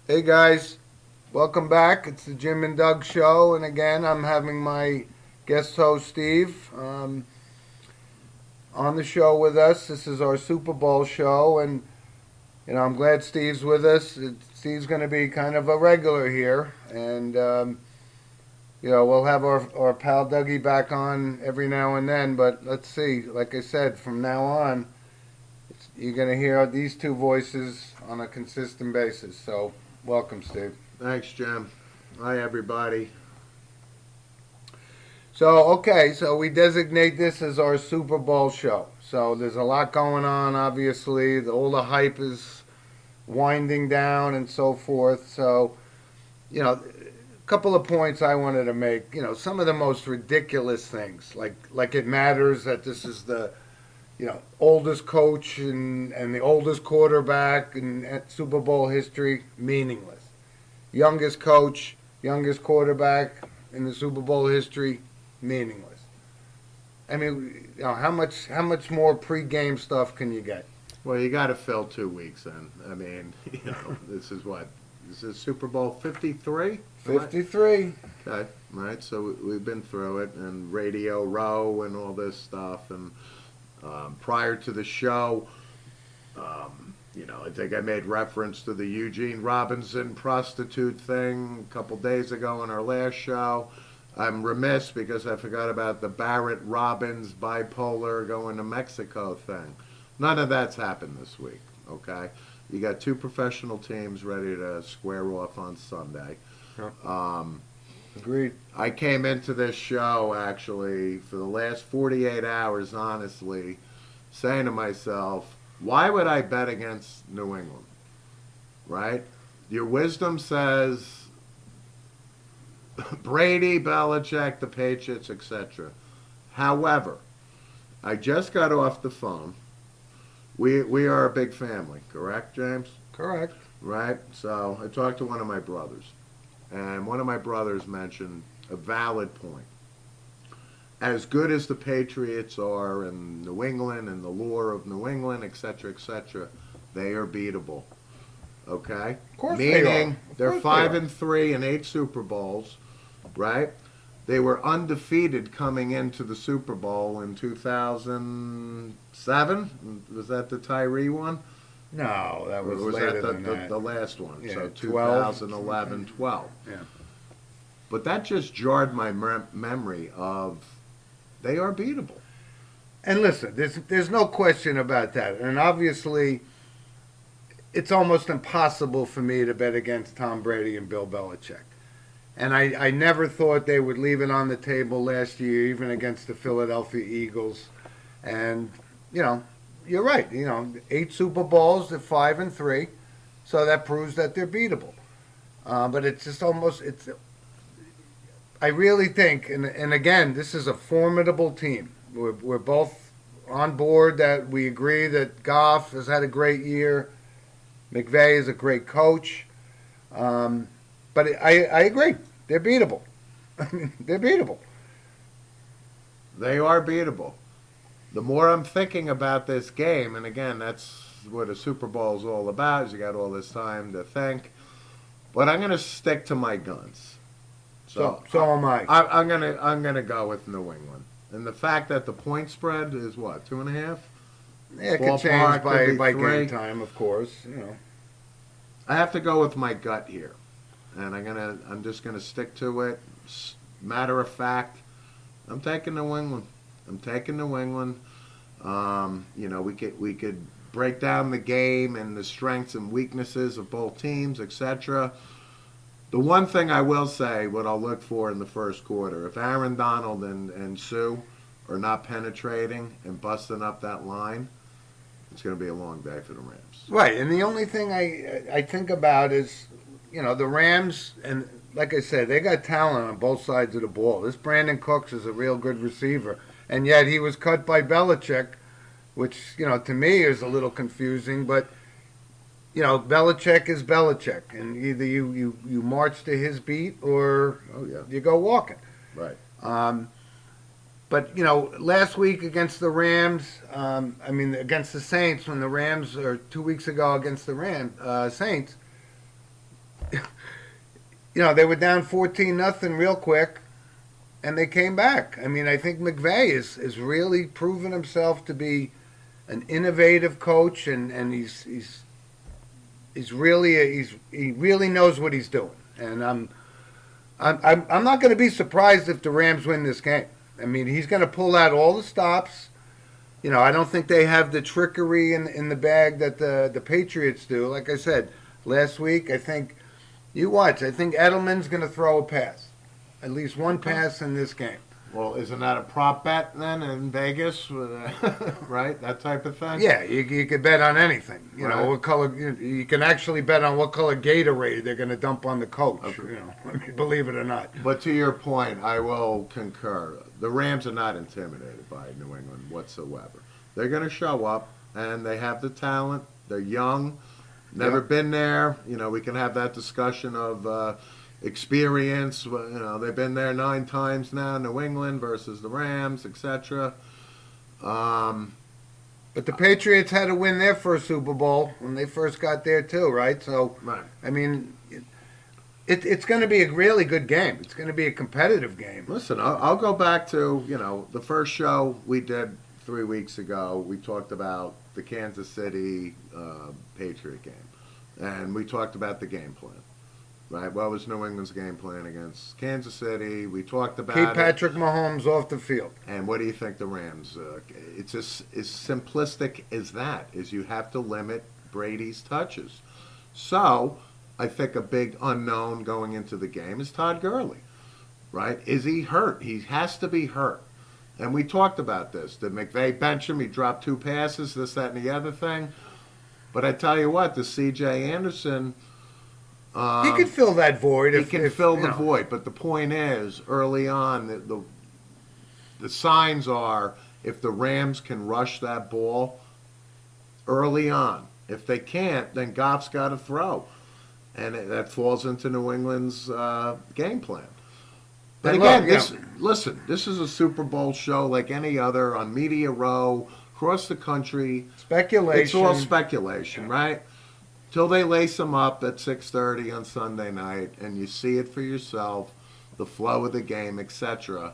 Hey guys, welcome back. It's the Jim and Doug show, and again, I'm having my guest host Steve on the show with us. This is our Super Bowl show, and I'm glad Steve's with us. Steve's going to be kind of a regular here, and we'll have our pal Dougie back on every now and then. But let's see. Like I said, from now on, you're going to hear these two voices on a consistent basis. So, welcome, Steve. Thanks, Jim. Hi, everybody. So we designate this as our Super Bowl show. So there's a lot going on, obviously. All the hype is winding down and so forth. So, a couple of points I wanted to make. Some of the most ridiculous things, like it matters that this is the, oldest coach and the oldest quarterback in Super Bowl history, meaningless. Youngest coach, youngest quarterback in the Super Bowl history, meaningless. I mean, how much more pregame stuff can you get? Well, you got to fill 2 weeks in. I mean, this is what? This is Super Bowl 53? 53. Okay, right. So we've been through it, and Radio Row and all this stuff. And prior to the show, I think I made reference to the Eugene Robinson prostitute thing a couple days ago in our last show. I'm remiss because I forgot about the Barrett Robbins bipolar going to Mexico thing. None of that's happened this week, okay? You got two professional teams ready to square off on Sunday. Agreed. I came into this show, actually, for the last 48 hours, honestly, saying to myself, why would I bet against New England, right? Your wisdom says Brady, Belichick, the Patriots, etc. However, I just got off the phone. We are a big family, correct, James? Correct. Right? So I talked to one of my brothers, and one of my brothers mentioned a valid point. As good as the Patriots are in New England and the lore of New England, etc., they are beatable. Okay? Of course Meaning they are. they're 5-3 in 8 Super Bowls, right? They were undefeated coming into the Super Bowl in 2007. Was that the Tyree one? No, that was that later than that. the last one? Yeah, So 12. 2011, 12. Yeah. But that just jarred my memory of they are beatable. And listen, there's no question about that. And obviously, it's almost impossible for me to bet against Tom Brady and Bill Belichick. And I never thought they would leave it on the table last year, even against the Philadelphia Eagles. And, you're right. 8 Super Bowls, they're 5-3. So that proves that they're beatable. But it's just almost, I really think, and again, this is a formidable team. We're both on board that we agree that Goff has had a great year. McVay is a great coach. But I agree. They're beatable. I mean, they're beatable. They are beatable. The more I'm thinking about this game, and again, that's what a Super Bowl is all about, is you got all this time to think. But I'm going to stick to my guns. So am I. I'm gonna go with New England, and the fact that the point spread is what, 2.5. Yeah, it could Ballpark change by could be 3. game time, of course. I have to go with my gut here, and I'm just gonna stick to it. Matter of fact, I'm taking New England. We could break down the game and the strengths and weaknesses of both teams, etc. The one thing I will say, what I'll look for in the first quarter, if Aaron Donald and Sue are not penetrating and busting up that line, it's going to be a long day for the Rams. Right, and the only thing I think about is, the Rams, and like I said, they got talent on both sides of the ball. This Brandon Cooks is a real good receiver, and yet he was cut by Belichick, which, to me is a little confusing, but Belichick is Belichick, and either you march to his beat or you go walking. Right. But last week against the Rams, against the Saints, when the Rams, or 2 weeks ago against the Saints, they were down 14-0 real quick, and they came back. I mean, I think McVay is really proven himself to be an innovative coach, and he really knows what he's doing. And I'm not going to be surprised if the Rams win this game. I mean, he's going to pull out all the stops. I don't think they have the trickery in the bag that the Patriots do. Like I said last week, I think you watch. I think Edelman's going to throw a pass, at least one pass in this game. Well, isn't that a prop bet then in Vegas, right? That type of thing. Yeah, you could bet on anything. Right. What color. You can actually bet on what color Gatorade they're going to dump on the coach. Okay. Believe it or not. But to your point, I will concur. The Rams are not intimidated by New England whatsoever. They're going to show up, and they have the talent. They're young, never been there. We can have that discussion of experience. They've been there 9 times now, New England versus the Rams, etc. But the Patriots had to win their first Super Bowl when they first got there too, right? So, Right. I mean, it's going to be a really good game. It's going to be a competitive game. Listen, I'll go back to, the first show we did 3 weeks ago. We talked about the Kansas City Patriot game, and we talked about the game plan. Right, what was New England's game plan against Kansas City? We talked about Keep Patrick Mahomes off the field. And what do you think the Rams? It's as simplistic as that. Is you have to limit Brady's touches. So I think a big unknown going into the game is Todd Gurley. Right? Is he hurt? He has to be hurt. And we talked about this. Did McVay bench him? He dropped 2 passes, this, that, and the other thing. But I tell you what, the C.J. Anderson. He could fill that void. He can fill the void, but the point is, early on, the signs are if the Rams can rush that ball early on. If they can't, then Goff's got to throw, and that falls into New England's game plan. But again, listen, this is a Super Bowl show like any other on Media Row, across the country. Speculation. It's all speculation, right? Till they lace them up at 6:30 on Sunday night, and you see it for yourself, the flow of the game, etc.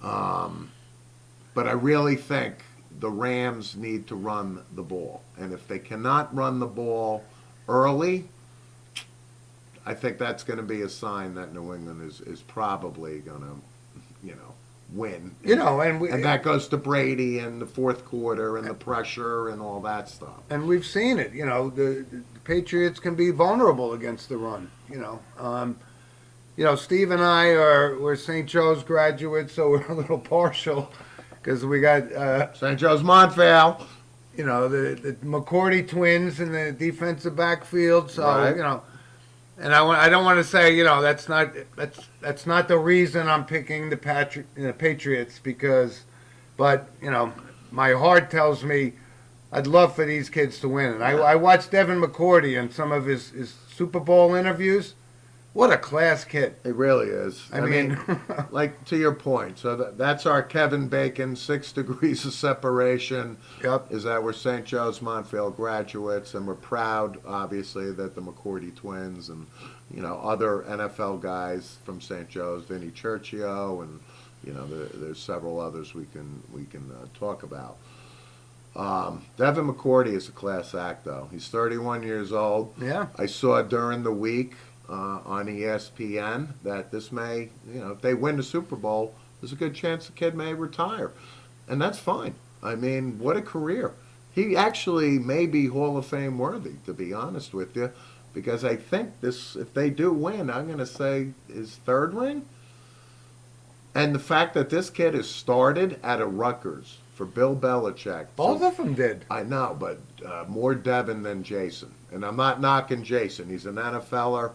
But I really think the Rams need to run the ball, and if they cannot run the ball early, I think that's going to be a sign that New England is probably going to, win. And that goes to Brady in the fourth quarter and the pressure and all that stuff. And we've seen it. The Patriots can be vulnerable against the run. Steve and we're St. Joe's graduates, so we're a little partial because we got St. Joe's Montvale. The McCourty twins in the defensive backfield. So Right. And I don't want to say that's not the reason I'm picking the Patriots but my heart tells me I'd love for these kids to win. And I watched Devin McCourty in some of his Super Bowl interviews. What a class kid! It really is. I mean, like to your point. So that's our Kevin Bacon 6 degrees of separation. Yep. Is that we're St. Joe's Montvale graduates, and we're proud, obviously, that the McCourty twins and other NFL guys from St. Joe's, Vinny Churchio, and there's several others we can talk about. Devin McCourty is a class act, though. He's 31 years old. Yeah. I saw during the week on ESPN that this may, if they win the Super Bowl, there's a good chance the kid may retire. And that's fine. I mean, what a career. He actually may be Hall of Fame worthy, to be honest with you, because I think if they do win, I'm going to say his 3rd ring. And the fact that this kid has started at a Rutgers for Bill Belichick. Both of them did. I know, but more Devin than Jason. And I'm not knocking Jason. He's an NFLer.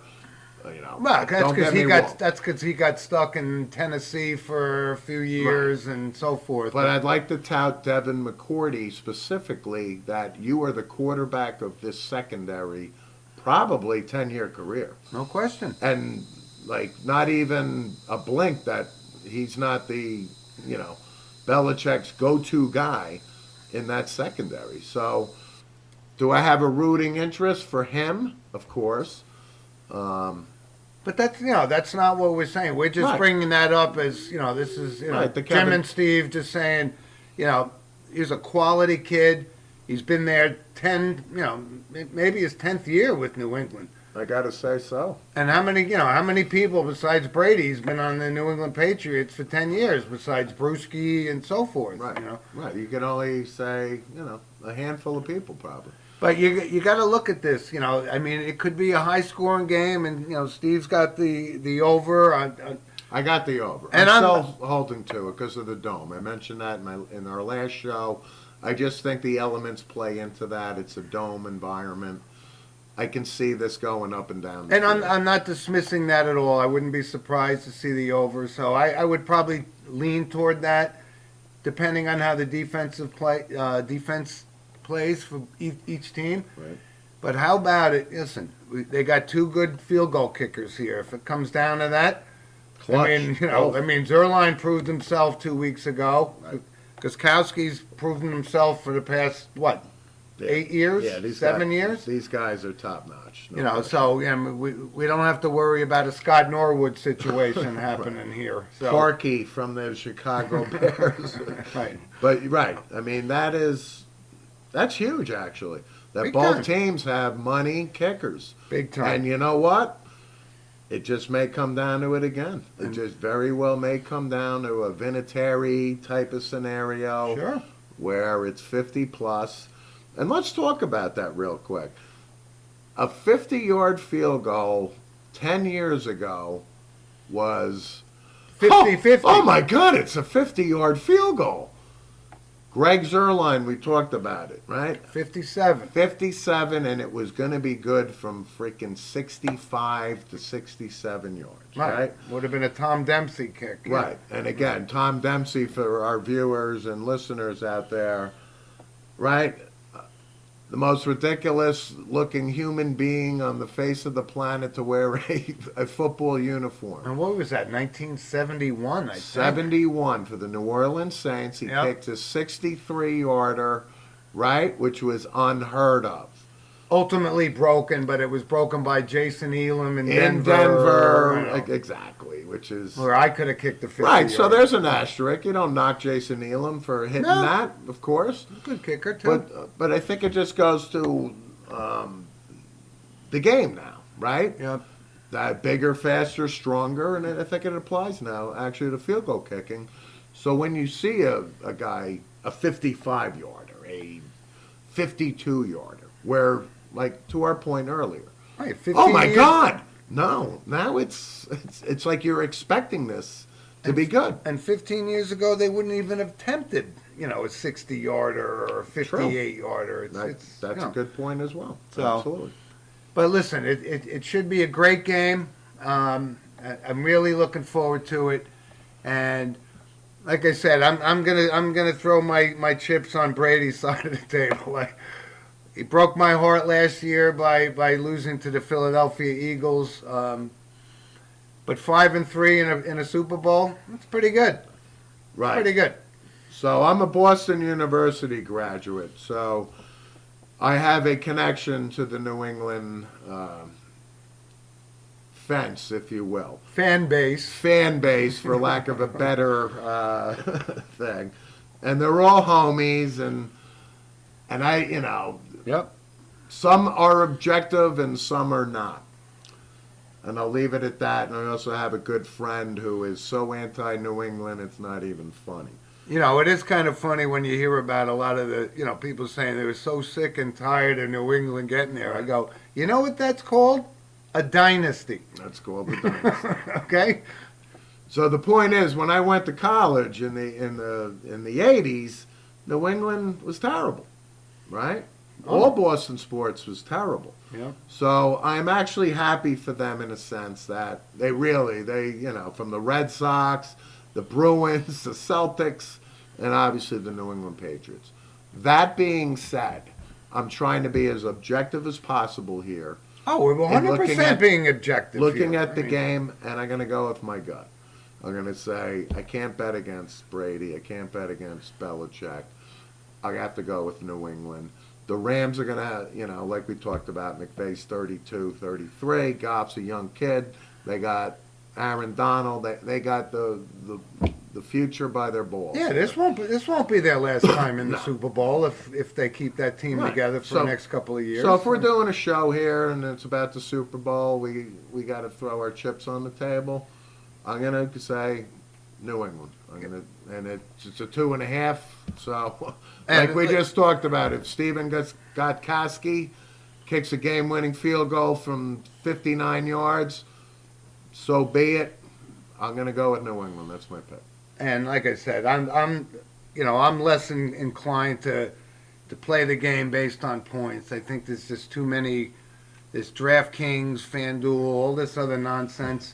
Well, don't get me wrong. that's because he got stuck in Tennessee for a few years and so forth. But I'd like to tout Devin McCourty specifically that you are the quarterback of this secondary, probably 10-year career. No question. And not even a blink that he's not the Belichick's go-to guy in that secondary. So do I have a rooting interest for him? Of course. But that's not what we're saying. We're just Right. bringing that up as, this is, Right, the Jim Kevin- and Steve just saying, he's a quality kid. He's been there 10, maybe his 10th year with New England. I got to say so. And how many people besides Brady's been on the New England Patriots for 10 years besides Brewski and so forth, Right. Right. You can only say, a handful of people probably. But you got to look at this, I mean, it could be a high scoring game and, Steve's got the over on I got the over. And I'm I'm- still holding to it because of the dome. I mentioned that in our last show. I just think the elements play into that. It's a dome environment. I can see this going up and down. And I'm not dismissing that at all. I wouldn't be surprised to see the over. So I would probably lean toward that, depending on how the defense plays for each team. Right. But how about it? Listen, they got two good field goal kickers here. If it comes down to that, Clutch. I mean, Zerline proved himself 2 weeks ago. Right. Gostkowski's proven himself for the past 8 years, Yeah, 7 years. These guys are top notch. So we don't have to worry about a Scott Norwood situation happening here. So Parkey from the Chicago Bears. right, But right, I mean that's huge actually. That Big both time. teams have money kickers, big time. and you know what? It just may come down to it again. It And- just very well may come down to a Vinatieri type of scenario Sure. where it's 50 plus. And let's talk about that real quick. A 50-yard field goal 10 years ago was 50-50. Oh my God, it's a 50-yard field goal. Greg Zerline, we talked about it, right? 57. 57, and it was going to be good from freaking 65 to 67 yards, right? Would have been a Tom Dempsey kick. yeah. Right. And again, Tom Dempsey, for our viewers and listeners out there, right? The most ridiculous looking human being on the face of the planet to wear a football uniform. And what was that? 1971, I think. 71 for the New Orleans Saints. He Yep. kicked a 63-yarder, right, which was unheard of. Ultimately broken, but it was broken by Jason Elam in In Denver. Denver, exactly, which is Where I could have kicked the 50. right. So there's an asterisk. You don't knock Jason Elam for hitting No. that, of course. good kicker too. But I think it just goes to the game now, right? Yep. That bigger, faster, stronger, and I think it applies now actually to field goal kicking. So when you see a guy, a 55-yarder, a 52-yarder, where, like to our point earlier, Right, 15 oh my years- God, no, now it's like you're expecting this to be good. And 15 years ago, they wouldn't even have attempted, a 60-yarder or a 58-yarder. That's a good point as well. So- Absolutely. But listen, it should be a great game. I'm really looking forward to it, and like I said, I'm gonna throw my chips on Brady's side of the table. He broke my heart last year by losing to the Philadelphia Eagles. But 5-3 in a Super Bowl, that's pretty good. Right. Pretty good. So I'm a Boston University graduate, so I have a connection to the New England fence, if you will. Fan base. Fan base, for lack of a better thing. And they're all homies, and I, Yep. some are objective and some are not. And I'll leave it at that. And I also have a good friend who is so anti-New England, it's not even funny. It is kind of funny when you hear about a lot of the, people saying they were so sick and tired of New England getting there. I go, you know what that's called? A dynasty. That's called the dynasty. Okay? So the point is, when I went to college in the 80s, New England was terrible, right? Oh. All Boston sports was terrible. Yeah. So I'm actually happy for them in a sense that they from the Red Sox, the Bruins, the Celtics, and obviously the New England Patriots. That being said, I'm trying to be as objective as possible here. Oh, we're And 100% being objective Looking here. at the I mean, game, and I'm going to go with my gut. I'm going to say I can't bet against Brady. I can't bet against Belichick. I have to go with New England. The Rams are going to, like we talked about, McVay's 32, 33. Goff's a young kid. They got Aaron Donald. They got the future by their balls. Yeah, this won't be their last time in the No. Super Bowl if they keep that team Right. together for So- the next couple of years. So if we're doing a show here and it's about the Super Bowl, we got to throw our chips on the table. I'm gonna say New England. And it's a 2.5. So, And like we just talked about, if Steven Gostkowski kicks a game-winning field goal from 59 yards, so be it. I'm gonna go with New England. That's my pick. And like I said, I'm less inclined to play the game based on points. I think there's just too many. This DraftKings, FanDuel, all this other nonsense.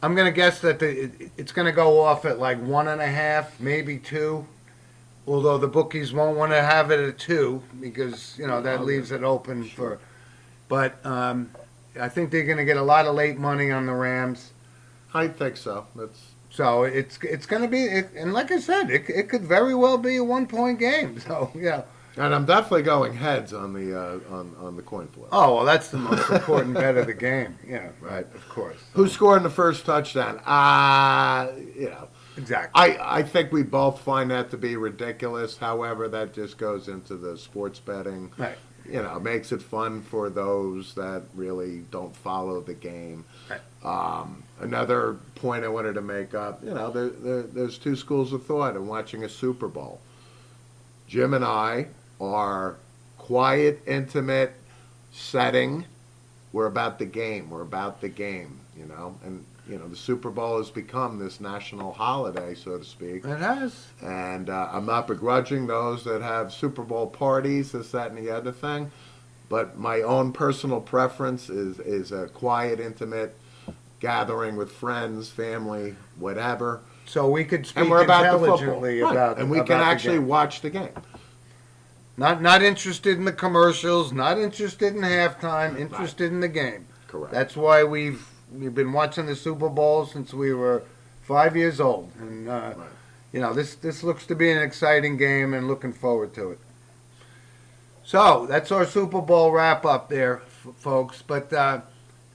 I'm gonna guess that it's gonna go off at like 1.5, maybe 2. Although the bookies won't want to have it at 2 because that leaves it open for. But I think they're gonna get a lot of late money on the Rams. I think so. So it's going to be, and like I said, it could very well be a 1-point game. So yeah. And I'm definitely going heads on the coin flip. Oh well, that's the most important bet of the game. Yeah, right. Of course. Who scored in the first touchdown? Exactly. I think we both find that to be ridiculous. However, that just goes into the sports betting. Right. Makes it fun for those that really don't follow the game. Right. Another point I wanted to make up, there's two schools of thought in watching a Super Bowl. Jim and I are quiet, intimate setting. We're about the game. And the Super Bowl has become this national holiday, so to speak. It has. And I'm not begrudging those that have Super Bowl parties, this, that, and the other thing. But my own personal preference is a quiet, intimate gathering with friends, family, whatever. So we could speak And we're about the intelligently football. about and we about can the actually game. watch the game. Not interested in the commercials. Not interested in halftime. Interested in the game. Correct. That's why we've been watching the Super Bowl since we were 5 years old, and this looks to be an exciting game, and looking forward to it. So that's our Super Bowl wrap up there, folks. But a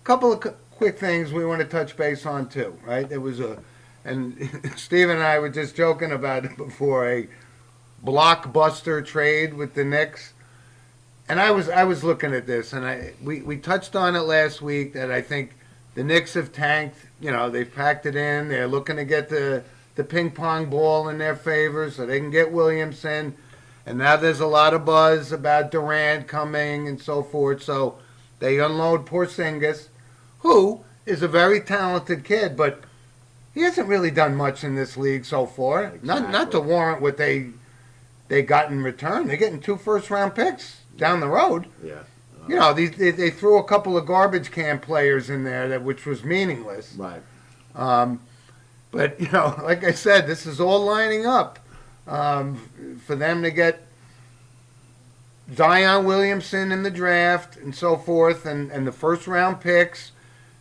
couple of quick things we want to touch base on too, right? There was and Steve and I were just joking about it before, a blockbuster trade with the Knicks. And I was looking at this, and we touched on it last week that I think the Knicks have tanked. They've packed it in. They're looking to get the ping pong ball in their favor so they can get Williamson. And now there's a lot of buzz about Durant coming and so forth. So they unload Porzingis, who is a very talented kid, but he hasn't really done much in this league so far. Exactly. Not to warrant what they got in return. They're getting 2 first-round picks down the road. Yeah. They threw a couple of garbage can players in there which was meaningless. Right. But like I said, this is all lining up for them to get Zion Williamson in the draft and so forth, and the first-round picks.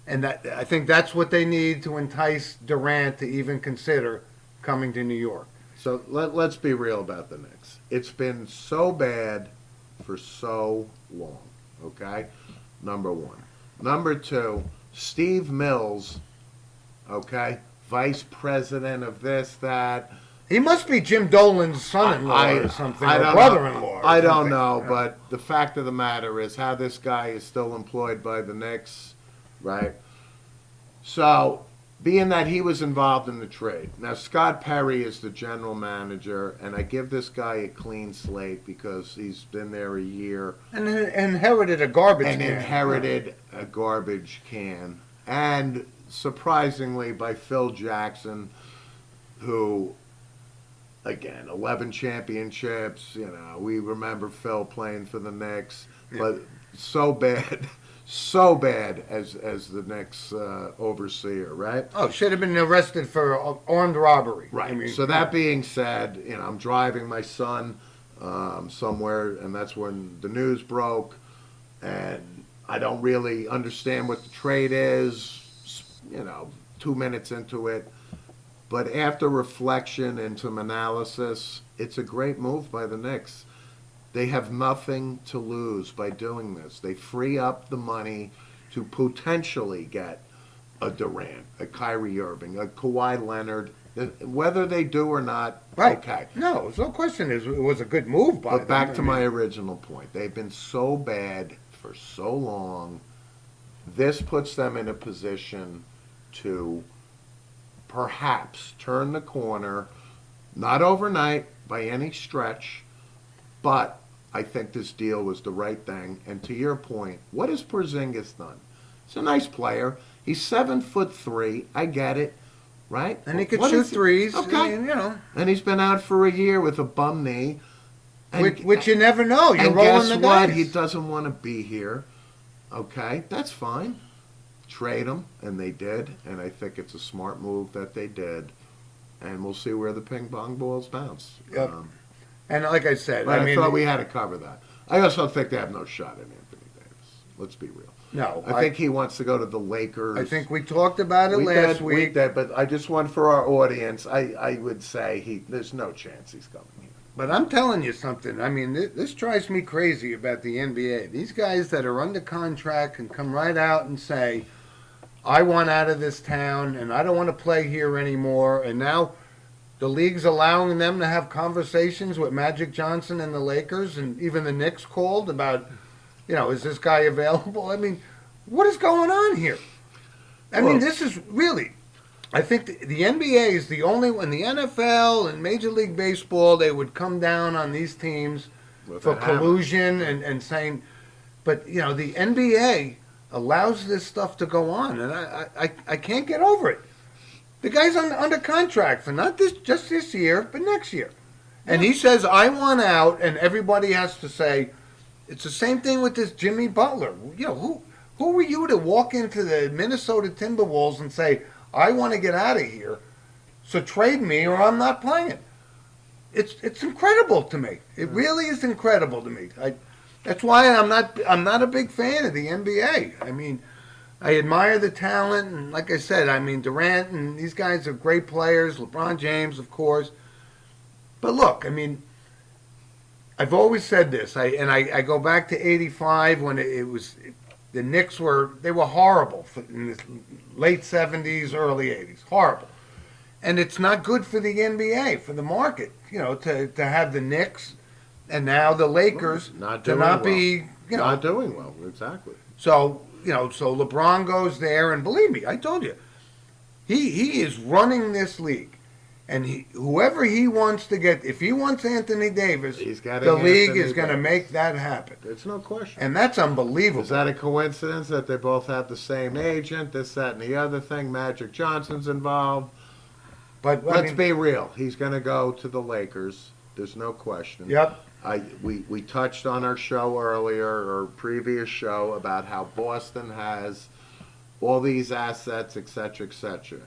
And I think that's what they need to entice Durant to even consider coming to New York. So let's be real about the Knicks. It's been so bad for so long, okay? Number one. Number two, Steve Mills, okay, vice president of this, that. He must be Jim Dolan's son-in-law or something, or brother-in-law. I don't know, but the fact of the matter is how this guy is still employed by the Knicks, right? So, being that he was involved in the trade. Now, Scott Perry is the general manager, and I give this guy a clean slate because he's been there a year. And inherited a garbage And can. inherited a garbage can. And surprisingly, by Phil Jackson, who, again, 11 championships. We remember Phil playing for the Knicks. Yeah. But so bad as the Knicks overseer, right? Oh, should have been arrested for armed robbery. Right. I mean, So that being said, I'm driving my son somewhere, and that's when the news broke, and I don't really understand what the trade is, 2 minutes into it. But after reflection and some analysis, it's a great move by the Knicks. They have nothing to lose by doing this. They free up the money to potentially get a Durant, a Kyrie Irving, a Kawhi Leonard. Whether they do or not, Right. okay. No, there's no question. It was a good move by them. But back I to mean, my original point. They've been so bad for so long. This puts them in a position to perhaps turn the corner, not overnight by any stretch, but I think this deal was the right thing. And to your point, what has Porzingis done? He's a nice player. He's 7'3". I get it, right? And he could What shoot is he- threes. Okay. I mean, you know, And he's been out for a year with a bum knee. And, which you never know. You're and rolling guess the what? dice. He doesn't want to be here. Okay, that's fine. Trade him, and they did. And I think it's a smart move that they did. And we'll see where the ping pong balls bounce. Yep. And like I said, But I mean, thought we had to cover that. I also think they have no shot at Anthony Davis. Let's be real. no. I think he wants to go to the Lakers. I think we talked about it last we week. did, but I just want for our audience, I would say there's no chance he's coming here. But I'm telling you something. I mean, this drives me crazy about the NBA. These guys that are under contract can come right out and say, I want out of this town and I don't want to play here anymore. And now the league's allowing them to have conversations with Magic Johnson and the Lakers, and even the Knicks called about, is this guy available? I mean, what is going on here? I mean, this is really, I think the NBA is the only one. The NFL and Major League Baseball, they would come down on these teams With for a hammer. collusion and saying, but the NBA allows this stuff to go on, and I can't get over it. The guy's under contract for not just this year, but next year, and he says I want out, and everybody has to say it's the same thing with this Jimmy Butler. Who were you to walk into the Minnesota Timberwolves and say I want to get out of here, so trade me or I'm not playing? It's incredible to me. It really is incredible to me. That's why I'm not a big fan of the NBA. I mean, I admire the talent, and like I said, I mean Durant and these guys are great players. LeBron James, of course. But look, I mean, I've always said this. I go back to '85 when the Knicks were horrible in the late '70s, early '80s, horrible. And it's not good for the NBA, for the market, to have the Knicks and now the Lakers Not to doing not well. be, Not doing well, exactly. So LeBron goes there, and believe me, I told you, he is running this league, and whoever he wants to get, if he wants Anthony Davis, He's getting the league Anthony is going to Davis. make that happen, It's no question. and that's unbelievable. Is that a coincidence that they both have the same agent, this, that, and the other thing? Magic Johnson's involved. But Let's be real. He's going to go to the Lakers. There's no question. Yep. We touched on our show earlier, or previous show, about how Boston has all these assets, et cetera, et cetera.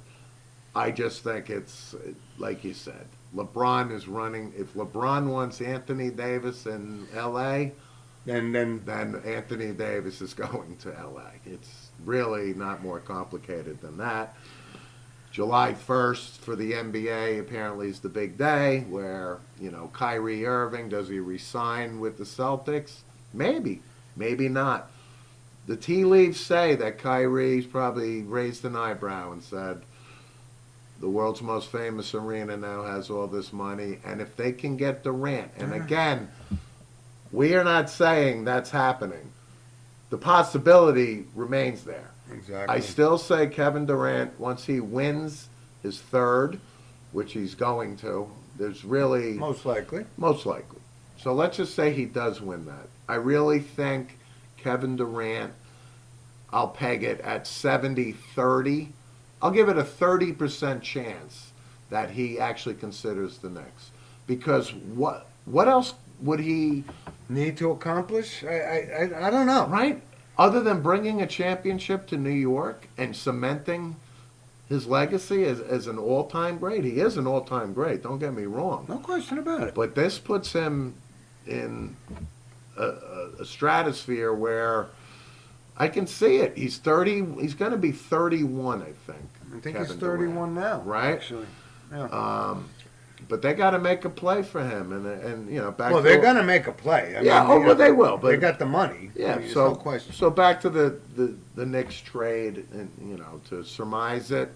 I just think it's, like you said, LeBron is running. If LeBron wants Anthony Davis in L.A., then then Anthony Davis is going to L.A. It's really not more complicated than that. July 1st for the NBA apparently is the big day where, Kyrie Irving, does he resign with the Celtics? Maybe. Maybe not. The tea leaves say that Kyrie's probably raised an eyebrow and said, the world's most famous arena now has all this money, and if they can get Durant, and again, we are not saying that's happening. The possibility remains there. exactly. I still say Kevin Durant, once he wins his third, which he's going to, there's really most likely. most likely. So let's just say he does win that. I really think Kevin Durant, I'll peg it at 70-30. I'll give it a 30% chance that he actually considers the Knicks. Because what else would he, Need to accomplish? I don't know. right? Other than bringing a championship to New York and cementing his legacy as an all-time great. He is an all-time great, don't get me wrong. No question about it. But this puts him in a stratosphere where I can see it. He's 30. He's going to be 31, I think. I think Kevin he's 31 Durant, now. right? Actually. Yeah. But they got to make a play for him, and you know, back. Well, to, they're going to make a play. I Yeah, mean, oh, well, they will, but- they got the money. Yeah, There's so no question. so back to the Knicks trade, and you know, to surmise it,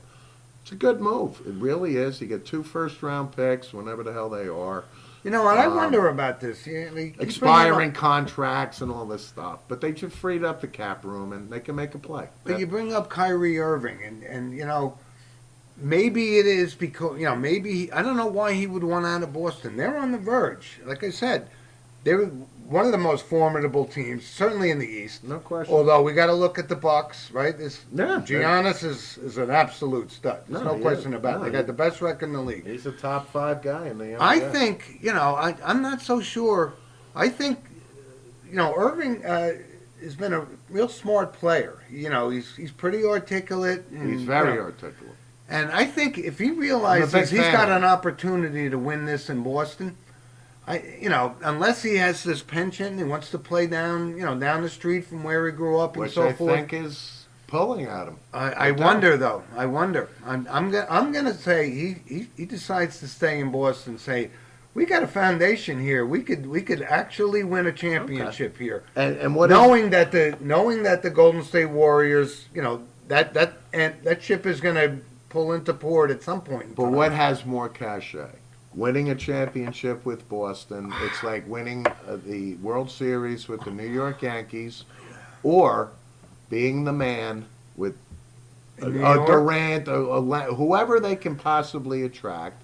it's a good move. It really is. You get 2 first-round picks, whenever the hell they are, You know what? I Um, wonder about this. You keep expiring bringing up- contracts and all this stuff. But they just freed up the cap room, and they can make a play. But you bring up Kyrie Irving, and you know, maybe it is because, you know, I don't know why he would want out of Boston. They're on the verge. Like I said, they're one of the most formidable teams, certainly in the East. No question. Although we got to look at the Bucks, right? This Yeah, Giannis is an absolute stud. There's no he question is. about it. No, They got the best record in the league. He's a top 5 guy in the NBA. I think, you know, I'm not so sure. I think, you know, Irving has been a real smart player. You know, he's pretty articulate. And, He's very you know, articulate. and I think if he I'm a big realizes he's fan got of an opportunity to win this in Boston, you know, unless he has this penchant and he wants to play down, you know, down the street from where he grew up and Which so I forth. think is pulling at him. I No doubt. wonder though. I wonder. I'm gonna say he decides to stay in Boston. Say we got a foundation here. We could actually win a championship here. And what is knowing that the Golden State Warriors, you know, that ship is gonna pull into port at some point. In But time. what has more cachet? Winning a championship with Boston, it's like winning the World Series with the New York Yankees, or being the man with a In New York? Durant, whoever they can possibly attract.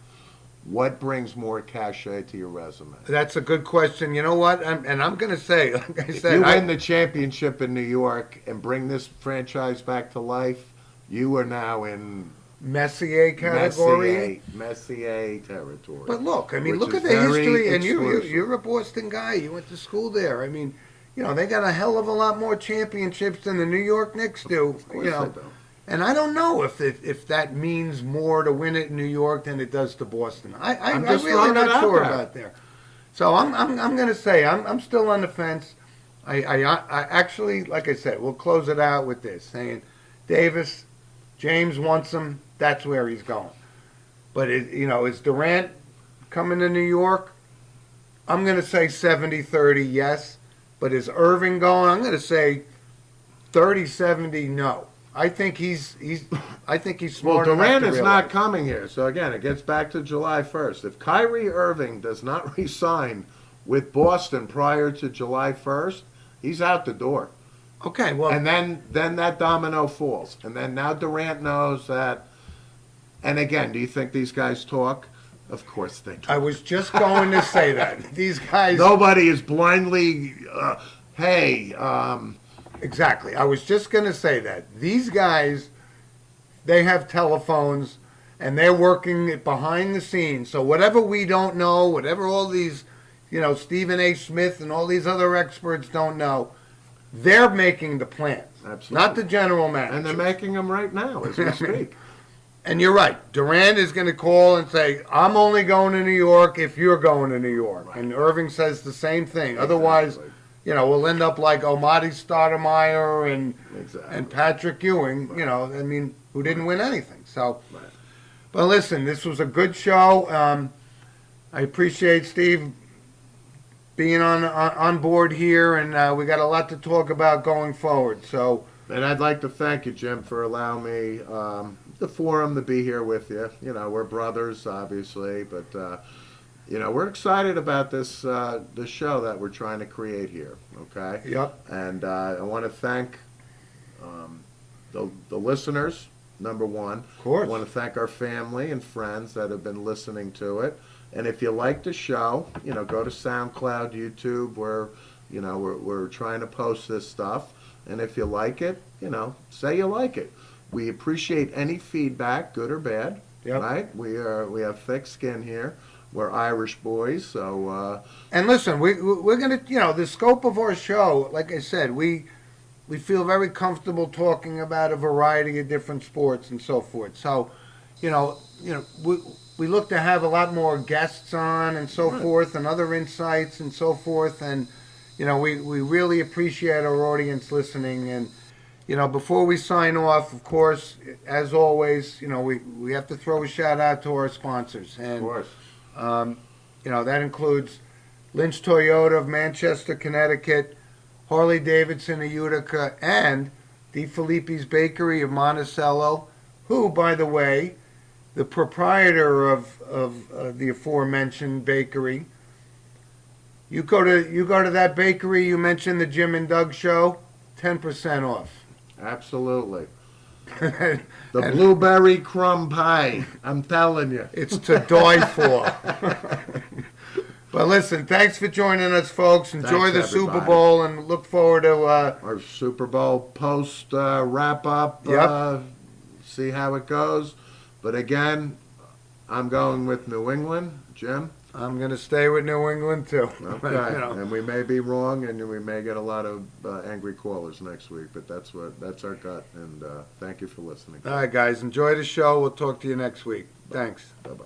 What brings more cachet to your resume? That's a good question. You know what? I'm going to say, like I If said, you win the championship in New York and bring this franchise back to life, you are now in Messier category. Messier territory. But look, I mean, which look is at the very history, and exclusive. you're a Boston guy. You went to school there. I mean, you know, they got a hell of a lot more championships than the New York Knicks do. Of course You know, they do. and I don't know if that means more to win it in New York than it does to Boston. I'm just really throwing it not out sure there. about there. So I'm going to say I'm still on the fence. I actually, like I said, we'll close it out with this saying, Davis, James wants him. That's where he's going. But you know, is Durant coming to New York? I'm going to say 70-30, yes. But is Irving going? I'm going to say 30-70, no. I think he's Well, smart enough Durant to is realize. not coming here. So again, it gets back to July 1st. If Kyrie Irving does not resign with Boston prior to July 1st, he's out the door. Okay, well, And then that domino falls. And then now Durant knows that. And again, do you think these guys talk? Of course they talk. I was just going to say that. These guys. Nobody is blindly, hey, Exactly. I was just going to say that. These guys, they have telephones and they're working it behind the scenes. So whatever we don't know, whatever all these, you know, Stephen A. Smith and all these other experts don't know, they're making the plans. Absolutely. Not the general manager. and they're making them right now as we speak. And you're right. Durant is going to call and say, I'm only going to New York if you're going to New York. Right. And Irving says the same thing. Otherwise, Exactly. you know, we'll end up like Omadi Stoudemire and Exactly. Patrick Ewing, you know, I mean, who didn't win anything. So, Right. but listen, this was a good show. I appreciate Steve being on board here, and we got a lot to talk about going forward. So, And I'd like to thank you, Jim, for allowing me the forum to be here with you. You know, we're brothers, obviously, but you know, we're excited about this this show that we're trying to create here. Okay. yep, And I want to thank the listeners. Number one, of course. I want to thank our family and friends that have been listening to it. And if you like the show, you know, go to SoundCloud, YouTube, where you know we're trying to post this stuff. And if you like it, you know, say you like it. We appreciate any feedback, good or bad. Yep. Right? We have thick skin here. We're Irish boys, so And listen, we're going to, you know, the scope of our show, like I said, we feel very comfortable talking about a variety of different sports and so forth. So, you know, we look to have a lot more guests on and so Right. forth, and other insights and so forth. And, you know, we really appreciate our audience listening. And, you know, before we sign off, of course, as always, you know, we have to throw a shout out to our sponsors. of And course. That includes Lynch Toyota of Manchester, Connecticut, Harley Davidson of Utica, and De Filippi's Bakery of Monticello, who, by the way, the proprietor of the aforementioned bakery. You go to that bakery. You mentioned the Jim and Doug show, 10% off. Absolutely. The blueberry crumb pie. I'm telling you. It's to die for. But listen, thanks for joining us, folks. Enjoy the Super everybody. Bowl and look forward to. Our Super Bowl post wrap up. Yep. See how it goes. But again, I'm going with New England. Jim? I'm going to stay with New England too. Okay. And we may be wrong, and we may get a lot of angry callers next week. But that's our gut. And thank you for listening. All right, guys, enjoy the show. We'll talk to you next week. Thanks. Bye bye.